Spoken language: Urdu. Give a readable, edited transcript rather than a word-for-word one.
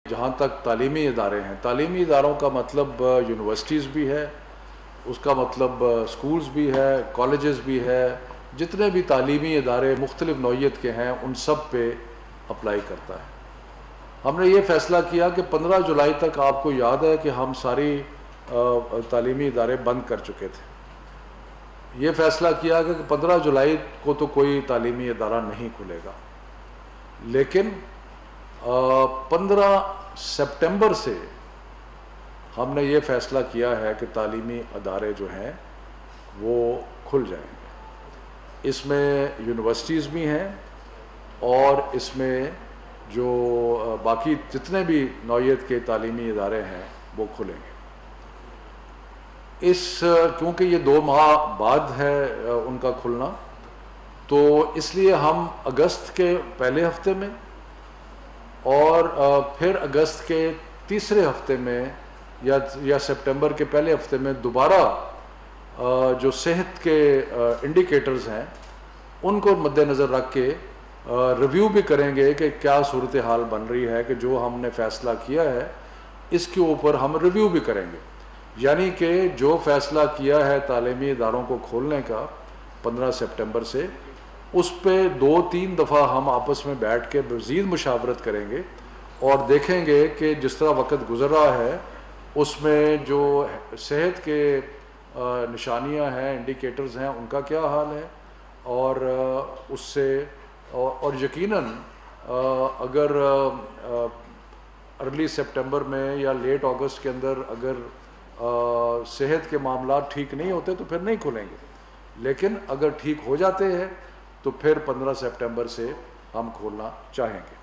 جہاں تک تعلیمی ادارے ہیں، تعلیمی اداروں کا مطلب یونیورسٹیز بھی ہے، اس کا مطلب سکولز بھی ہے، کالجز بھی ہے، جتنے بھی تعلیمی ادارے مختلف نوعیت کے ہیں ان سب پہ اپلائی کرتا ہے۔ ہم نے یہ فیصلہ کیا کہ 15 جولائی تک آپ کو یاد ہے کہ ہم ساری تعلیمی ادارے بند کر چکے تھے۔ یہ فیصلہ کیا کہ 15 جولائی کو تو کوئی تعلیمی ادارہ نہیں کھلے گا، لیکن 15 سپٹمبر سے ہم نے یہ فیصلہ کیا ہے کہ تعلیمی ادارے جو ہیں وہ کھل جائیں گے۔ اس میں یونیورسٹیز بھی ہیں اور اس میں جو باقی جتنے بھی نوعیت کے تعلیمی ادارے ہیں وہ کھلیں گے۔ کیونکہ یہ 2 ماہ بعد ہے ان کا کھلنا، تو اس لیے ہم اگست کے پہلے ہفتے میں اور پھر اگست کے تیسرے ہفتے میں یا سپٹمبر کے پہلے ہفتے میں دوبارہ جو صحت کے انڈیکیٹرز ہیں ان کو مد نظر رکھ کے ریویو بھی کریں گے کہ کیا صورتحال بن رہی ہے، کہ جو ہم نے فیصلہ کیا ہے اس کے اوپر ہم ریویو بھی کریں گے۔ یعنی کہ جو فیصلہ کیا ہے تعلیمی اداروں کو کھولنے کا 15 سپٹمبر سے، اس پہ 2-3 دفعہ ہم آپس میں بیٹھ کے مزید مشاورت کریں گے اور دیکھیں گے کہ جس طرح وقت گزر رہا ہے اس میں جو صحت کے نشانیاں ہیں، انڈیکیٹرز ہیں، ان کا کیا حال ہے، اور اس سے اور یقیناً اگر ارلی سپٹمبر میں یا لیٹ اگست کے اندر اگر صحت کے معاملات ٹھیک نہیں ہوتے تو پھر نہیں کھلیں گے، لیکن اگر ٹھیک ہو جاتے ہیں تو پھر 15 سپٹمبر سے ہم کھولنا چاہیں گے۔